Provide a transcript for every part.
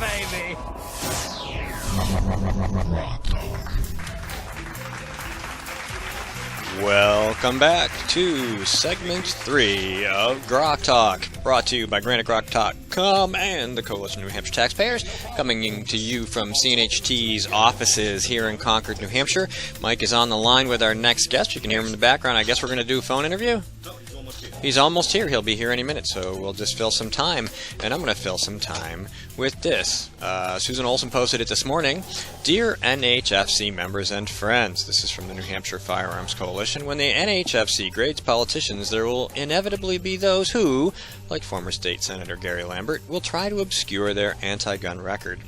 baby! Welcome back to segment 3 of GrokTalk, brought to you by GrokTalk.com and the Coalition of New Hampshire Taxpayers, coming to you from CNHT's offices here in Concord, New Hampshire. Mike is on the line with our next guest. You can hear him in the background. I guess we're going to do a phone interview? He's almost here. He'll be here any minute, so we'll just fill some time. And I'm going to fill some time with this. Susan Olson posted it this morning. Dear NHFC members and friends, this is from the New Hampshire Firearms Coalition. When the NHFC grades politicians, there will inevitably be those who, like former State Senator Gary Lambert, will try to obscure their anti-gun record.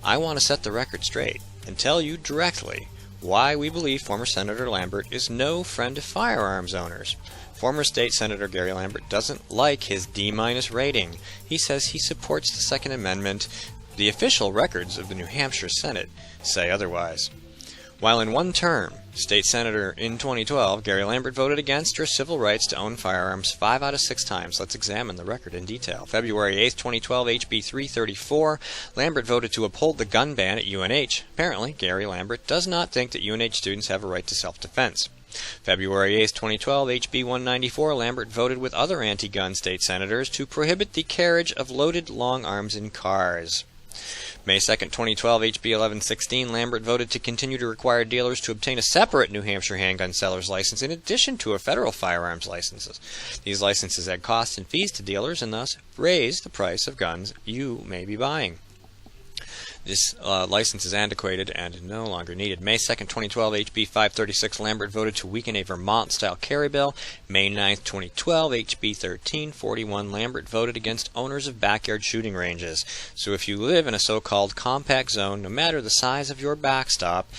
I want to set the record straight and tell you directly why we believe former Senator Lambert is no friend of firearms owners. Former State Senator Gary Lambert doesn't like his D- rating. He says he supports the Second Amendment. The official records of the New Hampshire Senate say otherwise. While in one term, State Senator in 2012, Gary Lambert voted against your civil rights to own firearms 5 out of 6 times. Let's examine the record in detail. February 8, 2012, HB 334, Lambert voted to uphold the gun ban at UNH. Apparently, Gary Lambert does not think that UNH students have a right to self-defense. February 8, 2012, HB 194, Lambert voted with other anti-gun state senators to prohibit the carriage of loaded long arms in cars. May 2, 2012, HB 1116, Lambert voted to continue to require dealers to obtain a separate New Hampshire handgun seller's license in addition to a federal firearms licenses. These licenses add costs and fees to dealers and thus raise the price of guns you may be buying. This license is antiquated and no longer needed. May 2, 2012, HB 536, Lambert voted to weaken a Vermont-style carry bill. May 9, 2012, HB 1341, Lambert voted against owners of backyard shooting ranges. So if you live in a so-called compact zone, no matter the size of your backstop,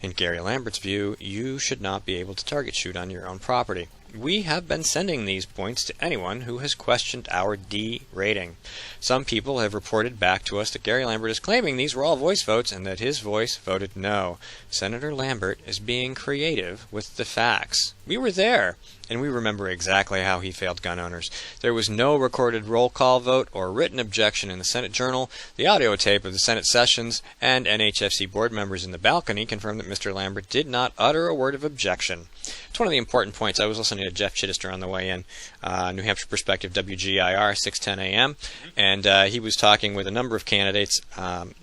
in Gary Lambert's view, you should not be able to target shoot on your own property. We have been sending these points to anyone who has questioned our D rating. Some people have reported back to us that Gary Lambert is claiming these were all voice votes and that his voice voted no. Senator Lambert is being creative with the facts. We were there, and we remember exactly how he failed gun owners. There was no recorded roll call vote or written objection in the Senate Journal. The audio tape of the Senate sessions and NHFC board members in the balcony confirmed that Mr. Lambert did not utter a word of objection. It's one of the important points. I was listening to Jeff Chittister on the way in, New Hampshire Perspective, WGIR, 610 a.m., and he was talking with a number of candidates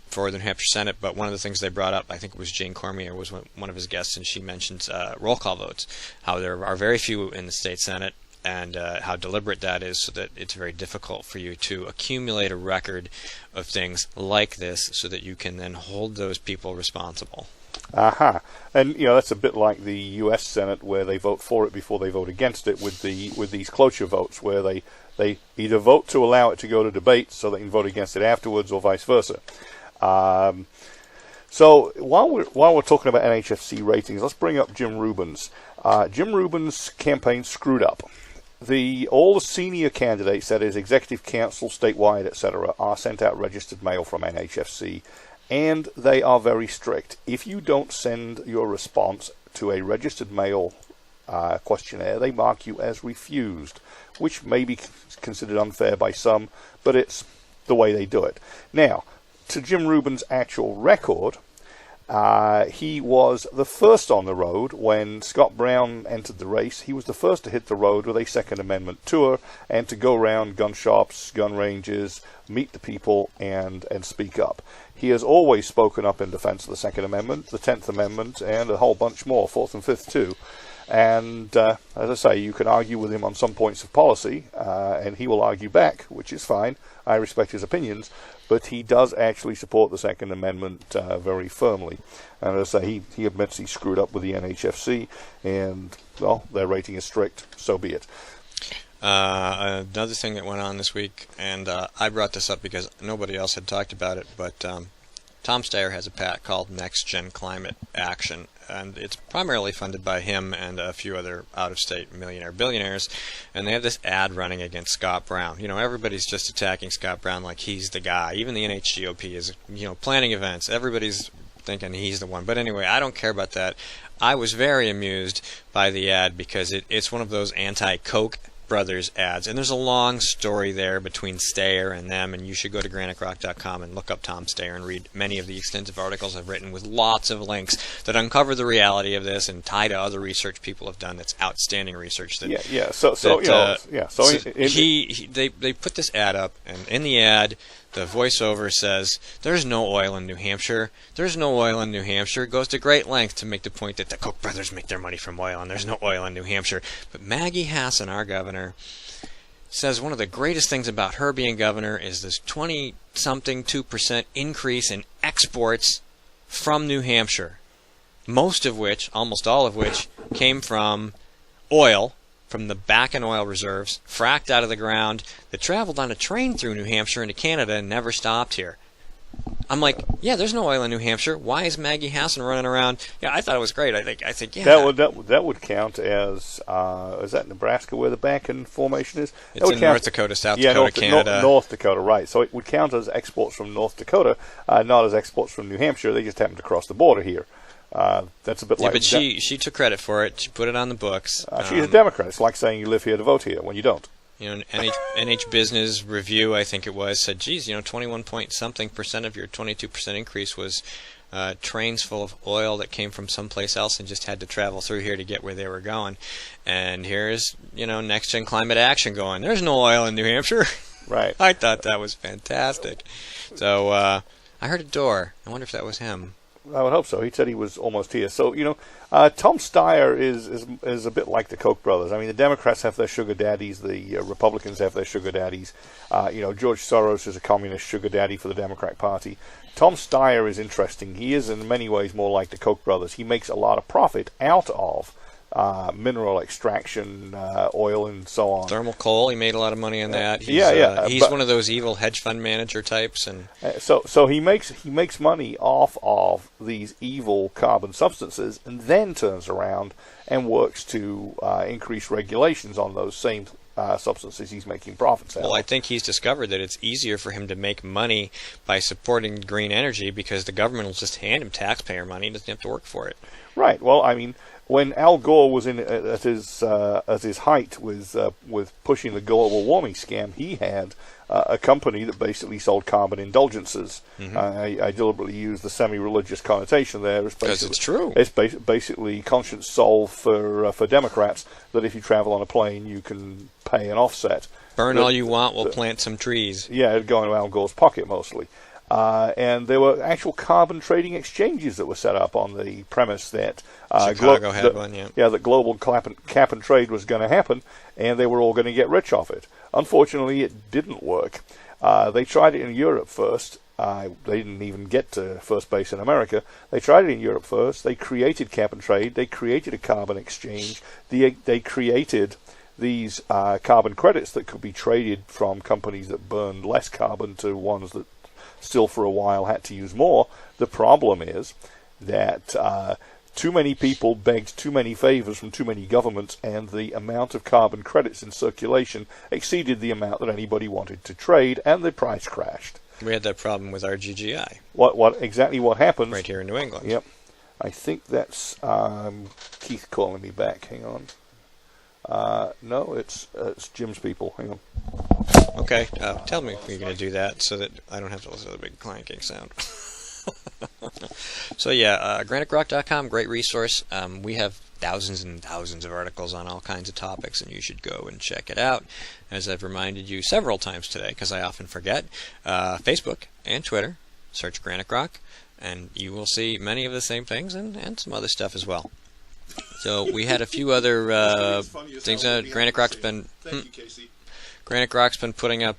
for the New Hampshire Senate, but one of the things they brought up, I think it was Jane Cormier was one of his guests, and she mentioned roll call votes, how there are very few in the state Senate, and how deliberate that is, so that it's very difficult for you to accumulate a record of things like this so that you can then hold those people responsible. Aha. And that's a bit like the US Senate, where they vote for it before they vote against it with these cloture votes, where they either vote to allow it to go to debate so they can vote against it afterwards, or vice versa. So while we're talking about NHFC ratings, let's bring up Jim Rubin's. Jim Rubin's campaign screwed up. All the senior candidates, that is executive council, statewide, etc., are sent out registered mail from NHFC, and they are very strict. If you don't send your response to a registered mail questionnaire, they mark you as refused, which may be considered unfair by some, but it's the way they do it. Now, to Jim Rubin's actual record, he was the first on the road when Scott Brown entered the race. He was the first to hit the road with a Second Amendment tour and to go around gun shops, gun ranges, meet the people, and speak up. He has always spoken up in defense of the Second Amendment, the 10th Amendment, and a whole bunch more, 4th and 5th too. And as I say, you can argue with him on some points of policy, and he will argue back, which is fine. I respect his opinions, but he does actually support the Second Amendment very firmly. And as I say, he admits he screwed up with the NHFC, and, well, their rating is strict, so be it. Another thing that went on this week, and I brought this up because nobody else had talked about it, but Tom Steyer has a PAC called Next Gen Climate Action, and it's primarily funded by him and a few other out-of-state millionaire billionaires, and they have this ad running against Scott Brown. Everybody's just attacking Scott Brown like he's the guy. Even the NHGOP is, planning events. Everybody's thinking he's the one. But anyway, I don't care about that. I was very amused by the ad because it's one of those anti-Coke Brothers ads, and there's a long story there between Steyer and them, and you should go to GraniteGrok.com and look up Tom Steyer and read many of the extensive articles I've written with lots of links that uncover the reality of this and tie to other research people have done. That's outstanding research. That, they put this ad up, and in the ad, the voiceover says, "There's no oil in New Hampshire. There's no oil in New Hampshire." It goes to great length to make the point that the Koch brothers make their money from oil, and there's no oil in New Hampshire. But Maggie Hassan, our governor, says one of the greatest things about her being governor is this 20-something 2% increase in exports from New Hampshire, most of which, almost all of which, came from oil, from the Bakken oil reserves, fracked out of the ground, that traveled on a train through New Hampshire into Canada and never stopped here. I'm like, yeah, there's no oil in New Hampshire. Why is Maggie Hassan running around? Yeah, I thought it was great. I think, yeah. That would count as, is that Nebraska where the Bakken formation is? It's in North Dakota, South Dakota, Canada. North Dakota, right. So it would count as exports from North Dakota, not as exports from New Hampshire. They just happen to cross the border here. That's a bit like... But she took credit for it. She put it on the books. She's a Democrat. It's like saying you live here to vote here when you don't. You know, NH Business Review, I think it was, said, geez, 21-point-something% of your 22% increase was trains full of oil that came from someplace else and just had to travel through here to get where they were going. And here's, Next Gen Climate Action going, there's no oil in New Hampshire. Right. I thought that was fantastic. So I heard a door. I wonder if that was him. I would hope so. He said he was almost here. So, Tom Steyer is a bit like the Koch brothers. I mean, the Democrats have their sugar daddies. The Republicans have their sugar daddies. George Soros is a communist sugar daddy for the Democrat Party. Tom Steyer is interesting. He is in many ways more like the Koch brothers. He makes a lot of profit out of mineral extraction, oil, and so on. Thermal coal, he made a lot of money on that. He's one of those evil hedge fund manager types, and so he makes money off of these evil carbon substances, and then turns around and works to increase regulations on those same substances he's making profits out of. Well, I think he's discovered that it's easier for him to make money by supporting green energy because the government will just hand him taxpayer money. He doesn't have to work for it. Right. Well, I mean, when Al Gore was at his height with pushing the global warming scam, he had a company that basically sold carbon indulgences. Mm-hmm. I deliberately use the semi-religious connotation there. Because it's true. It's basically conscience solve for Democrats that if you travel on a plane, you can pay an offset. Burn all you want, we'll plant some trees. Yeah, it'd go into Al Gore's pocket mostly. And there were actual carbon trading exchanges that were set up on the premise that Chicago had one, yeah. Yeah, that global cap and trade was going to happen, and they were all going to get rich off it. Unfortunately, it didn't work. They tried it in Europe first. They didn't even get to first base in America. They tried it in Europe first. They created cap and trade. They created a carbon exchange. They created these carbon credits that could be traded from companies that burned less carbon to ones that still for a while had to use more. The problem is that too many people begged too many favors from too many governments, and the amount of carbon credits in circulation exceeded the amount that anybody wanted to trade, and the price crashed. We had that problem with our GGI. What happened? Right here in New England. Yep. I think that's Keith calling me back. Hang on. No, it's Jim's people. Hang on. Okay, tell me if you're going to do that so that I don't have to listen to the big clanking sound. So yeah, GraniteGrok.com, great resource. We have thousands and thousands of articles on all kinds of topics, and you should go and check it out. As I've reminded you several times today, because I often forget, Facebook and Twitter, search Granite Grok, and you will see many of the same things and some other stuff as well. So we had a few other things. Granite Grok's been... Thank you, Casey. Granite Grok's been putting up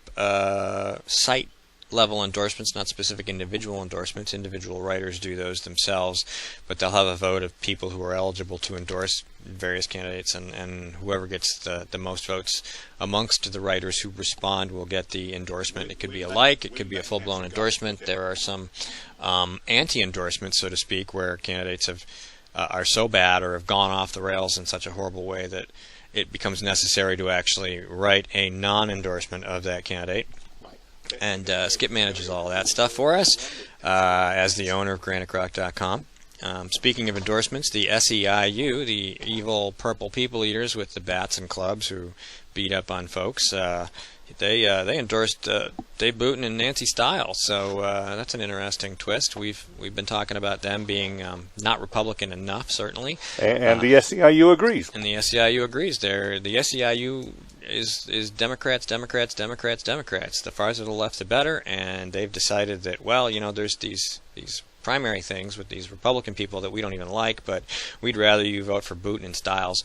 site-level endorsements, not specific individual endorsements. Individual writers do those themselves, but they'll have a vote of people who are eligible to endorse various candidates, and whoever gets the most votes amongst the writers who respond will get the endorsement. It could be a like, it could be a full-blown endorsement. There are some anti-endorsements, so to speak, where candidates are so bad or have gone off the rails in such a horrible way that it becomes necessary to actually write a non-endorsement of that candidate. And Skip manages all that stuff for us as the owner of GraniteGrok.com. Speaking of endorsements, the SEIU, the evil purple people eaters with the bats and clubs who beat up on folks, they endorsed Dave Booten and Nancy Stiles. So that's an interesting twist. We've been talking about them being not Republican enough, certainly. And the SEIU agrees. And the SEIU agrees. The SEIU is Democrats, Democrats, Democrats, Democrats. The farther to the left, the better. And they've decided that, well, there's these primary things with these Republican people that we don't even like, but we'd rather you vote for Booten and Stiles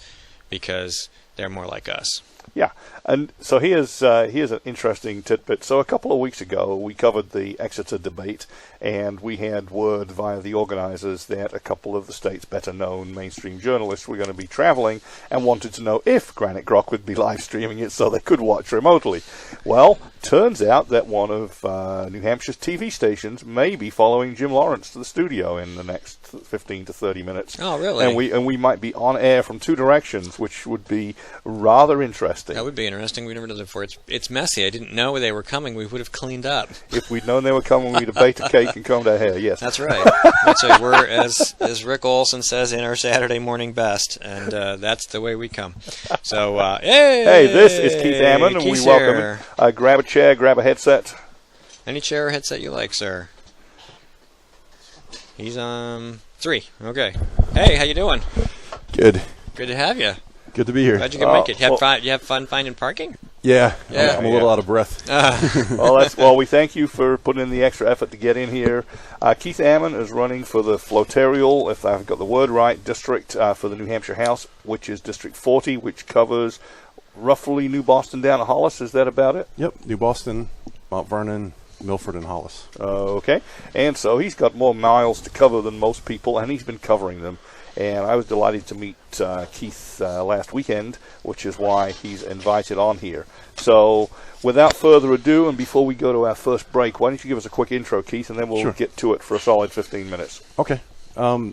because they're more like us. Yeah, and so here's an interesting tidbit. So a couple of weeks ago, we covered the Exeter debate, and we had word via the organizers that a couple of the state's better-known mainstream journalists were going to be traveling and wanted to know if Granite Grok would be live streaming it so they could watch remotely. Well, turns out that one of New Hampshire's TV stations may be following Jim Lawrence to the studio in the next 15 to 30 minutes. Oh, really? And we might be on air from two directions, which would be rather interesting. That would be interesting. We never did it before. It's messy. I didn't know they were coming. We would have cleaned up. If we'd known they were coming, we'd have baked a cake and combed our hair. Yes, that's right. That's right. We're as Rick Olson says in our Saturday morning best, and that's the way we come. So hey, this is Keith Ammon, and we welcome him. Grab a chair, grab a headset. Any chair or headset you like, sir. He's 3. Okay. Hey, how you doing? Good. Good to have you. Good to be here. Glad you could make it. You have fun finding parking? Yeah. I'm a little out of breath. Well, we thank you for putting in the extra effort to get in here. Keith Ammon is running for the Flotarial, if I've got the word right, district for the New Hampshire House, which is District 40, which covers roughly New Boston down to Hollis. Is that about it? Yep. New Boston, Mount Vernon, Milford, and Hollis. Okay. And so he's got more miles to cover than most people, and he's been covering them. And I was delighted to meet Keith last weekend, which is why he's invited on here. So without further ado, and before we go to our first break, why don't you give us a quick intro, Keith, and then we'll get to it for a solid 15 minutes. Okay. My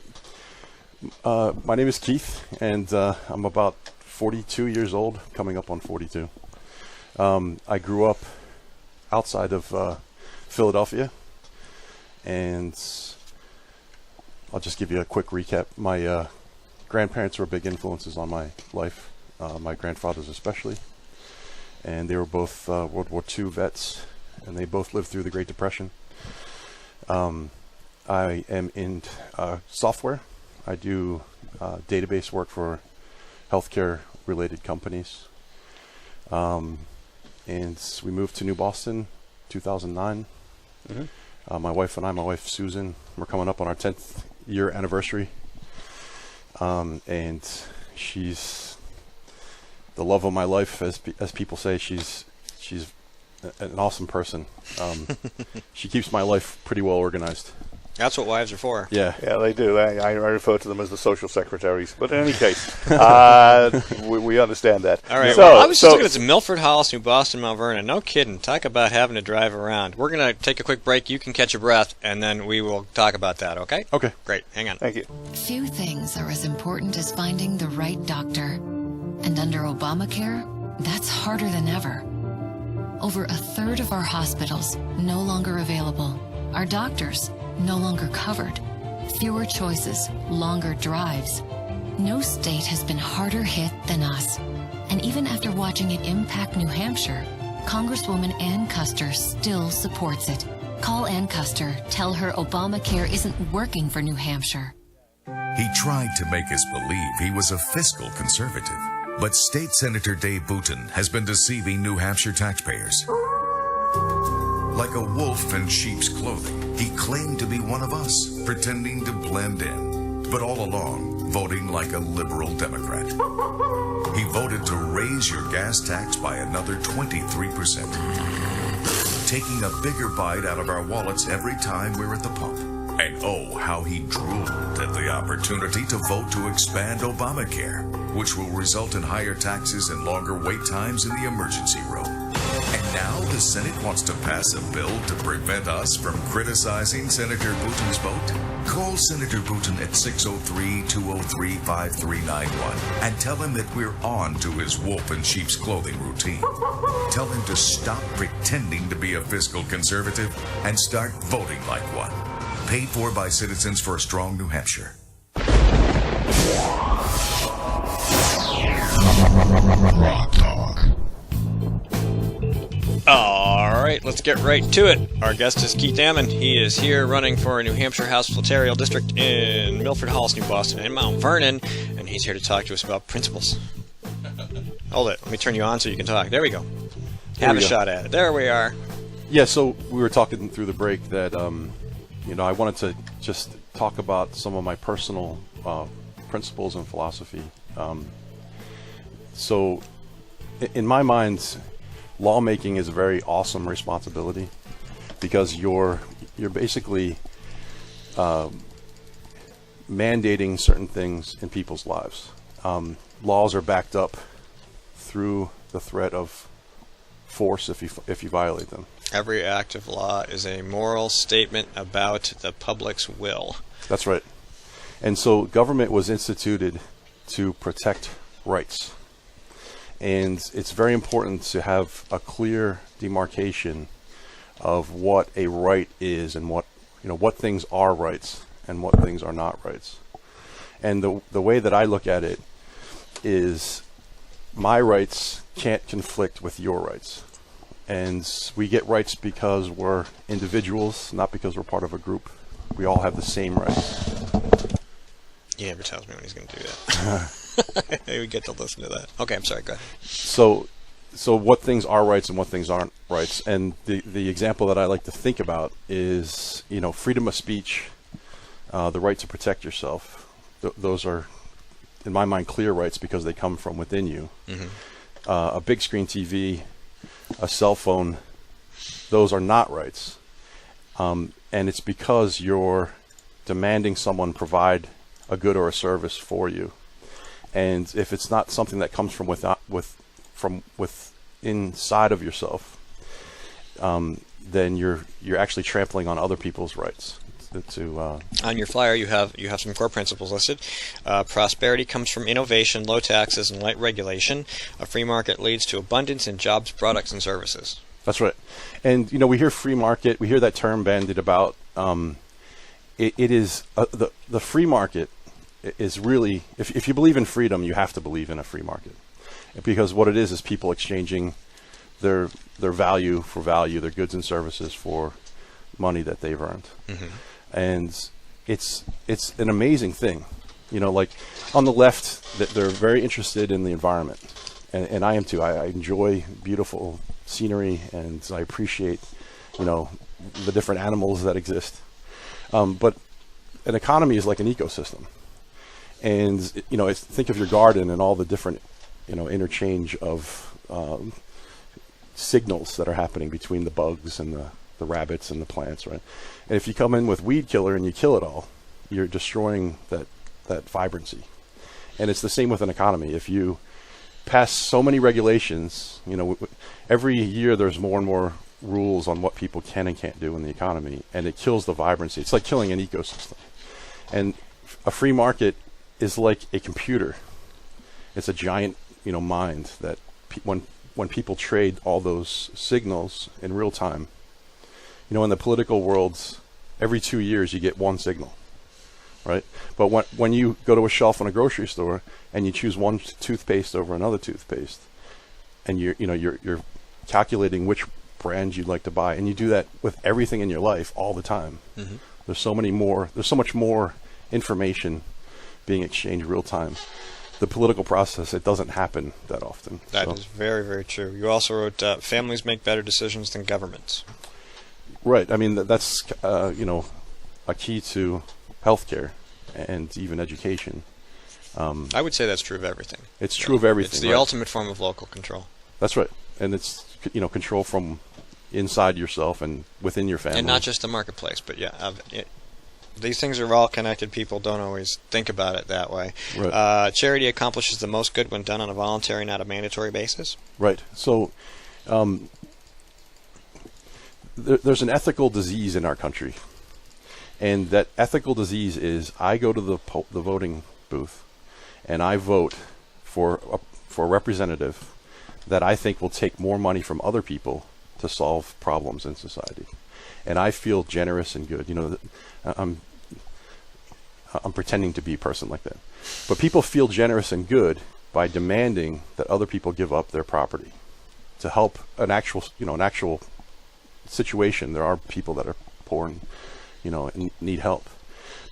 name is Keith, and I'm about 42 years old, coming up on 42. I grew up outside of Philadelphia, and I'll just give you a quick recap. My grandparents were big influences on my life, my grandfathers especially, and they were both World War II vets, and they both lived through the Great Depression. I am in software. I do database work for healthcare-related companies, and we moved to New Boston 2009. Mm-hmm. My wife Susan, we're coming up on our 10th year anniversary, and she's the love of my life, as people say. She's an awesome person. She keeps my life pretty well organized. That's what wives are for. Yeah, they do. I refer to them as the social secretaries. But in any case, we understand that. All right. I was just looking at Milford, Hollis, New Boston, Mount Vernon. No kidding. Talk about having to drive around. We're going to take a quick break. You can catch your breath, and then we will talk about that, okay? Okay. Great. Hang on. Thank you. Few things are as important as finding the right doctor. And under Obamacare, that's harder than ever. Over a third of our hospitals no longer available. Our doctors no longer covered. Fewer choices, longer drives. No state has been harder hit than us. And even after watching it impact New Hampshire, Congresswoman Ann Custer still supports it. Call Ann Custer, tell her Obamacare isn't working for New Hampshire. He tried to make us believe he was a fiscal conservative, but State Senator Dave Booten has been deceiving New Hampshire taxpayers. Like a wolf in sheep's clothing, he claimed to be one of us, pretending to blend in, but all along, voting like a liberal Democrat. He voted to raise your gas tax by another 23%, taking a bigger bite out of our wallets every time we're at the pump. And oh, how he drooled at the opportunity to vote to expand Obamacare, which will result in higher taxes and longer wait times in the emergency room. And now the Senate wants to pass a bill to prevent us from criticizing Senator Booten's vote? Call Senator Booten at 603-203-5391 and tell him that we're on to his wolf in sheep's clothing routine. Tell him to stop pretending to be a fiscal conservative and start voting like one. Paid for by Citizens for a Strong New Hampshire. All right, let's get right to it. Our guest is Keith Ammon. He is here running for a New Hampshire House Flatterial District in Milford Halls, New Boston, and Mount Vernon, and he's here to talk to us about principles. Hold it. Let me turn you on so you can talk. There we go. Have a shot at it. There we are. Yeah, so we were talking through the break that, I wanted to just talk about some of my personal principles and philosophy. So, in my mind, lawmaking is a very awesome responsibility because you're basically mandating certain things in people's lives. Laws are backed up through the threat of force if you violate them. Every act of law is a moral statement about the public's will. That's right. And so government was instituted to protect rights. And it's very important to have a clear demarcation of what a right is and what things are rights and what things are not rights. And the way that I look at it is my rights can't conflict with your rights. And we get rights because we're individuals, not because we're part of a group. We all have the same rights. He never tells me when he's going to do that. We get to listen to that. Okay, I'm sorry, go ahead. So what things are rights and what things aren't rights. And the example that I like to think about is, freedom of speech, the right to protect yourself. Those are, in my mind, clear rights because they come from within you. Mm-hmm. A big screen TV, a cell phone, those are not rights. And it's because you're demanding someone provide a good or a service for you. And if it's not something that comes from inside of yourself, then you're actually trampling on other people's rights. On your flyer, you have some core principles listed. Prosperity comes from innovation, low taxes, and light regulation. A free market leads to abundance in jobs, products, and services. That's right. And we hear free market. We hear that term bandied about. It is the free market is really, if you believe in freedom, you have to believe in a free market, because what it is people exchanging their value for value, their goods and services for money that they've earned. Mm-hmm. And it's an amazing thing. Like on the left, that they're very interested in the environment, and I am too. I enjoy beautiful scenery, and I appreciate the different animals that exist. But an economy is like an ecosystem, and think of your garden and all the different interchange of signals that are happening between the bugs and the rabbits and the plants, right? And if you come in with weed killer and you kill it all, you're destroying that vibrancy. And it's the same with an economy. If you pass so many regulations, every year there's more and more rules on what people can and can't do in the economy, and it kills the vibrancy. It's like killing an ecosystem. And a free market is like a computer. It's a giant, mind that when people trade all those signals in real time, in the political world, every 2 years you get one signal, right? But when you go to a shelf in a grocery store and you choose one toothpaste over another toothpaste, and you're calculating which brand you'd like to buy, and you do that with everything in your life all the time. Mm-hmm. There's so much more information being exchanged real time. The political process, it doesn't happen that often. That is very, very true. You also wrote, families make better decisions than governments. Right. I mean, that's, a key to healthcare and even education. I would say that's true of everything. It's true of everything. It's the ultimate form of local control. That's right. And it's, control from inside yourself and within your family. And not just the marketplace, but these things are all connected. People don't always think about it that way. Right. Charity accomplishes the most good when done on a voluntary, not a mandatory basis. Right. So there's an ethical disease in our country. And that ethical disease is I go to the voting booth and I vote for a representative that I think will take more money from other people to solve problems in society. and I feel generous and good. I'm pretending to be a person like that. But people feel generous and good by demanding that other people give up their property to help an actual situation. There are people that are poor and, and need help.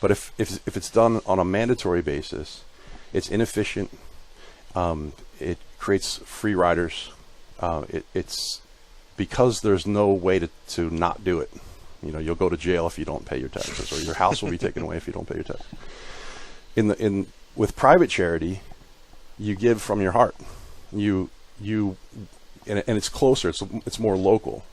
But if it's done on a mandatory basis, it's inefficient. It creates free riders. It's because there's no way to not do it. You'll go to jail if you don't pay your taxes, or your house will be taken away if you don't pay your taxes. With private charity, you give from your heart. And it's closer. It's more local,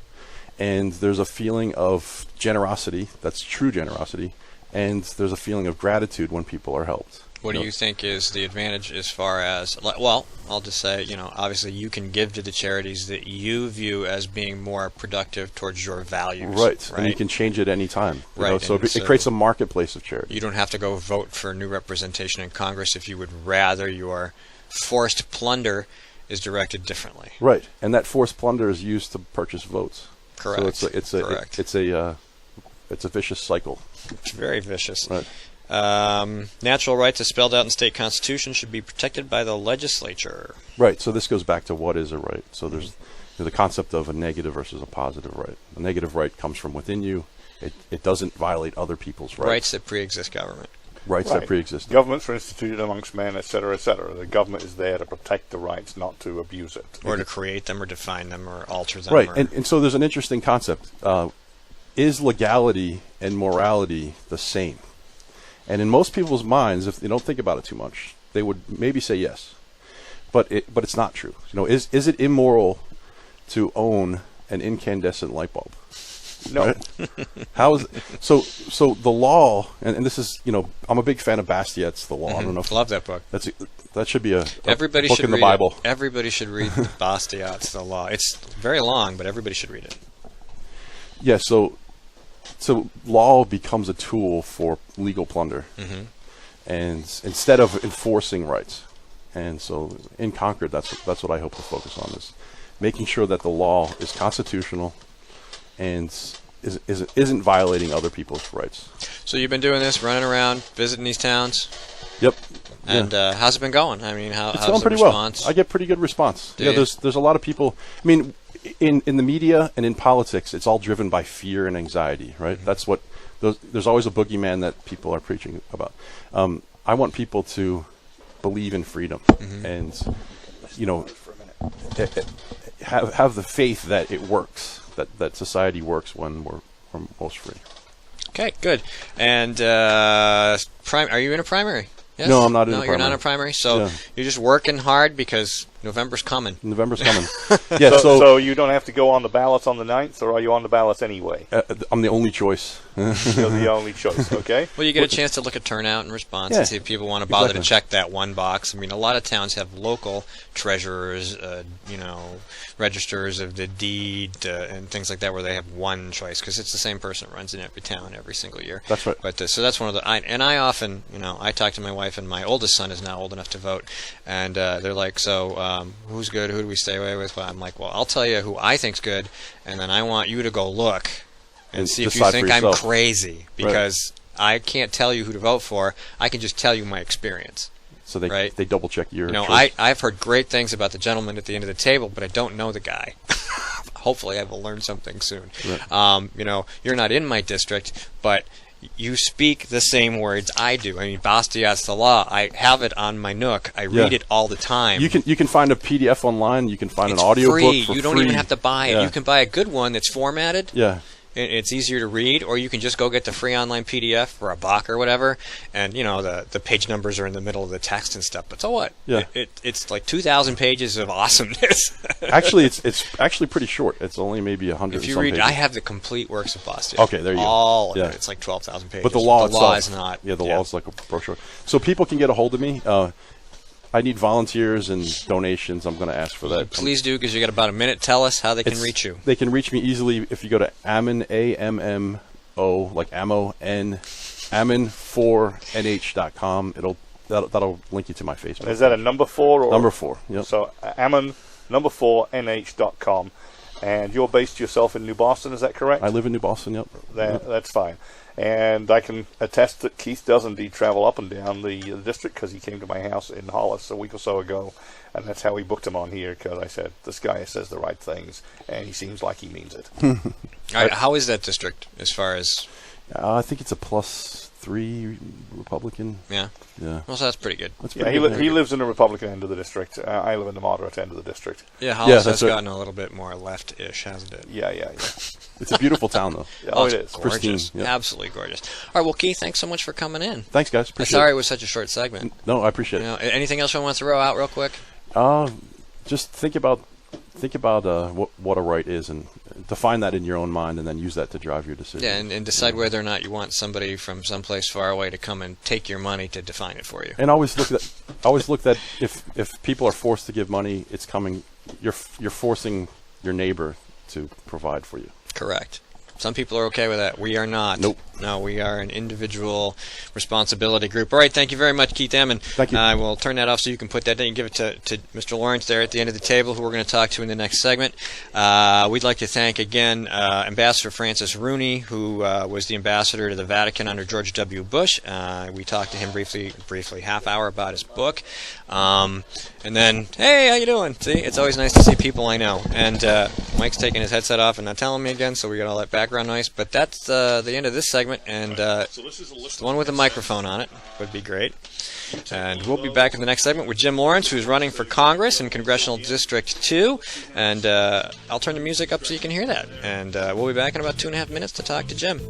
and there's a feeling of generosity. That's true generosity, and there's a feeling of gratitude when people are helped. What do you think is the advantage as far as, well, I'll just say, obviously you can give to the charities that you view as being more productive towards your values. Right. And you can change it any time. Right. So it creates a marketplace of charity. You don't have to go vote for new representation in Congress if you would rather your forced plunder is directed differently. Right. And that forced plunder is used to purchase votes. Correct. So it's a vicious cycle. It's very vicious. Right. Natural rights as spelled out in state constitution should be protected by the legislature. Right. So this goes back to what is a right. So there's the concept of a negative versus a positive right. A negative right comes from within you. It doesn't violate other people's rights. Rights that pre-exist government. Rights that pre-exist. Governments are instituted amongst men, etc., etc. The government is there to protect the rights, not to abuse it. Or to create them, or define them, or alter them. Right. And so there's an interesting concept. Is legality and morality the same? And in most people's minds, if they don't think about it too much, they would maybe say yes. But it's not true. Is it immoral to own an incandescent light bulb? No. Right? How is so the law, and this is I'm a big fan of Bastiat's The Law. I don't know if love that book. That should be a everybody book should in the read Bible. It. Everybody should read Bastiat's The Law. It's very long, but everybody should read it. Yeah. So law becomes a tool for legal plunder, and instead of enforcing rights. And so in Concord, that's what I hope to focus on, is making sure that the law is constitutional and isn't violating other people's rights. So you've been doing this, running around, visiting these towns. Yep. And how's it been going? I mean, it's going pretty well. I get pretty good response. There's a lot of people. I mean, in the media and in politics, it's all driven by fear and anxiety, right? That's what there's always a boogeyman that people are preaching about. I want people to believe in freedom and have the faith that it works, that society works when we're most free. Okay, good. And are you in a primary? Yes? No, I'm not in a primary. No, you're not in a primary? So you're just working hard because November's coming. November's coming. Yeah. So you don't have to go on the ballot on the 9th, or are you on the ballot anyway? I'm the only choice. You're the only choice, okay? Well, you get a chance to look at turnout and response and see if people want to bother to check that one box. I mean, a lot of towns have local treasurers, registers of the deed and things like that, where they have one choice, because it's the same person that runs in every town every single year. That's right. But so that's one of the. I often, I talk to my wife, and my oldest son is now old enough to vote, and they're like, so who's good? Who do we stay away with? Well, I'm like, well, I'll tell you who I think's good, and then I want you to go look and see if you think I'm crazy, because I can't tell you who to vote for. I can just tell you my experience. So they double check your. I've heard great things about the gentleman at the end of the table, but I don't know the guy. Hopefully, I will learn something soon. Right. You're not in my district, but you speak the same words I do. I mean, Bastiat's The Law. I have it on my Nook. I read it all the time. You can find a PDF online. You can find an audio book for free. You don't even have to buy it. You can buy a good one that's formatted. Yeah. It's easier to read, or you can just go get the free online PDF for a buck or whatever, and the page numbers are in the middle of the text and stuff. But so what? Yeah. It's like 2,000 pages of awesomeness. Actually, it's actually pretty short. It's only maybe 100. If you read, I have the complete works of Bastiat. Okay, there you go. All of it. It's like 12,000 pages. But the law is not. Yeah, the law is like a brochure. So people can get a hold of me. I need volunteers and donations. I'm going to ask for that. Please do, because you got about a minute. Tell us how they can reach you. They can reach me easily if you go to Ammon, AMMO, like ammo, Ammon4nh.com. That'll link you to my Facebook. Is that a number 4? Or number 4, yep. So Ammon, number 4nh.com. And you're based yourself in New Boston, is that correct? I live in New Boston, yep. That's fine. And I can attest that Keith does indeed travel up and down the district, because he came to my house in Hollis a week or so ago, and that's how we booked him on here, because I said, this guy says the right things, and he seems like he means it. All right, how is that district as far as... I think it's a +3 Republican. Yeah. Yeah. Well, so that's pretty good. That's Yeah, pretty good. he lives in the Republican end of the district. I live in the moderate end of the district. Yeah, Hollis that's has gotten a little bit more left-ish, hasn't it? Yeah. It's a beautiful town, though. Oh, it is. Gorgeous. Pristine, yeah. Absolutely gorgeous. All right, well, Keith, thanks so much for coming in. Thanks, guys. Appreciate Sorry it. it was such a short segment. No, I appreciate it. Anything else I want to throw out real quick? Just think about what a right is, and define that in your own mind, and then use that to drive your decision. Yeah, and decide whether or not you want somebody from someplace far away to come and take your money to define it for you. And always look that if people are forced to give money, it's coming. You're forcing your neighbor to provide for you. Correct. Some people are okay with that. We are not. Nope. No, we are an individual responsibility group. All right, thank you very much, Keith Emmon. Thank you. I will turn that off so you can put that down and give it to Mr. Lawrence there at the end of the table, who we're going to talk to in the next segment. We'd like to thank, again, Ambassador Francis Rooney, who was the ambassador to the Vatican under George W. Bush. We talked to him briefly, half hour about his book. And then, hey, how you doing? See, it's always nice to see people I know. And Mike's taking his headset off and not telling me again, so we got all that background noise. But that's the end of this segment, and the one with a microphone on it would be great. And we'll be back in the next segment with Jim Lawrence, who's running for Congress in Congressional District 2. And I'll turn the music up so you can hear that. And we'll be back in about 2.5 minutes to talk to Jim.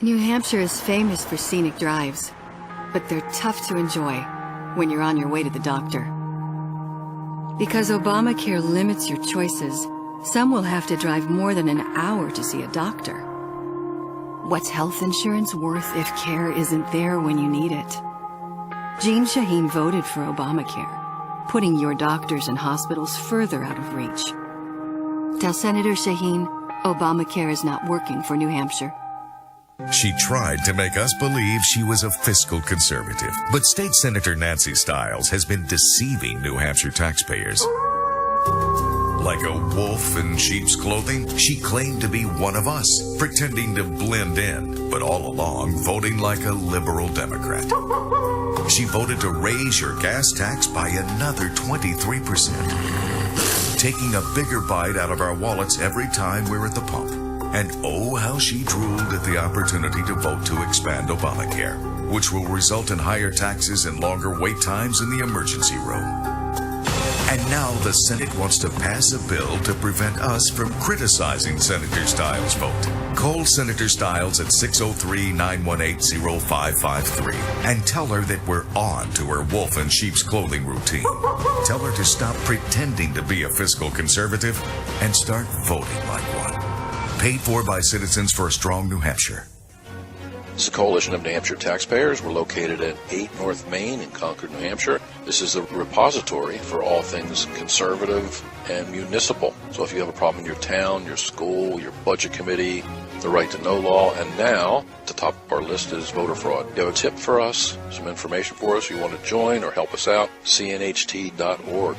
New Hampshire is famous for scenic drives, but they're tough to enjoy when you're on your way to the doctor. Because Obamacare limits your choices, some will have to drive more than an hour to see a doctor. What's health insurance worth if care isn't there when you need it? Jean Shaheen voted for Obamacare, putting your doctors and hospitals further out of reach. Tell Senator Shaheen Obamacare is not working for New Hampshire. She tried to make us believe she was a fiscal conservative, but State Senator Nancy Stiles has been deceiving New Hampshire taxpayers. Like a wolf in sheep's clothing, she claimed to be one of us, pretending to blend in, but all along voting like a liberal Democrat. She voted to raise your gas tax by another 23%, taking a bigger bite out of our wallets every time we're at the pump. And oh, how she drooled at the opportunity to vote to expand Obamacare, which will result in higher taxes and longer wait times in the emergency room. And now the Senate wants to pass a bill to prevent us from criticizing Senator Stiles' vote. Call Senator Stiles at 603-918-0553 and tell her that we're on to her wolf in sheep's clothing routine. Tell her to stop pretending to be a fiscal conservative and start voting like one. Paid for by Citizens for a Strong New Hampshire. This is a coalition of New Hampshire taxpayers. We're located at 8 North Main in Concord, New Hampshire. This is a repository for all things conservative and municipal. So if you have a problem in your town, your school, your budget committee, the right to know law, and now, at the top of our list is voter fraud. If you have a tip for us, some information for us, you want to join or help us out, cnht.org.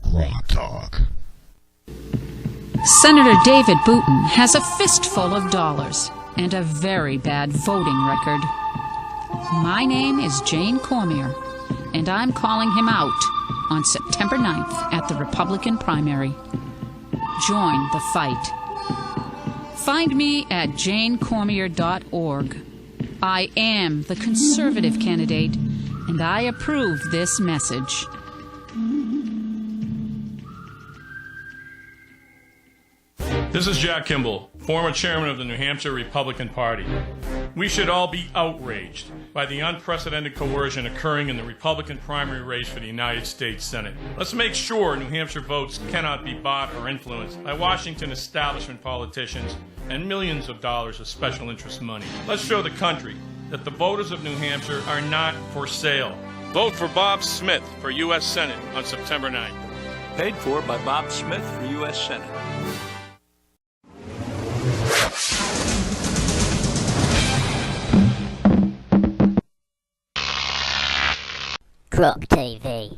GrokTalk. Senator David Booten has a fistful of dollars and a very bad voting record. My name is Jane Cormier, and I'm calling him out on September 9th at the Republican primary. Join the fight. Find me at janecormier.org. I am the conservative candidate, and I approve this message. This is Jack Kimball, former chairman of the New Hampshire Republican Party. We should all be outraged by the unprecedented coercion occurring in the Republican primary race for the United States Senate. Let's make sure New Hampshire votes cannot be bought or influenced by Washington establishment politicians and millions of dollars of special interest money. Let's show the country that the voters of New Hampshire are not for sale. Vote for Bob Smith for U.S. Senate on September 9th. Paid for by Bob Smith for U.S. Senate. Grok TV.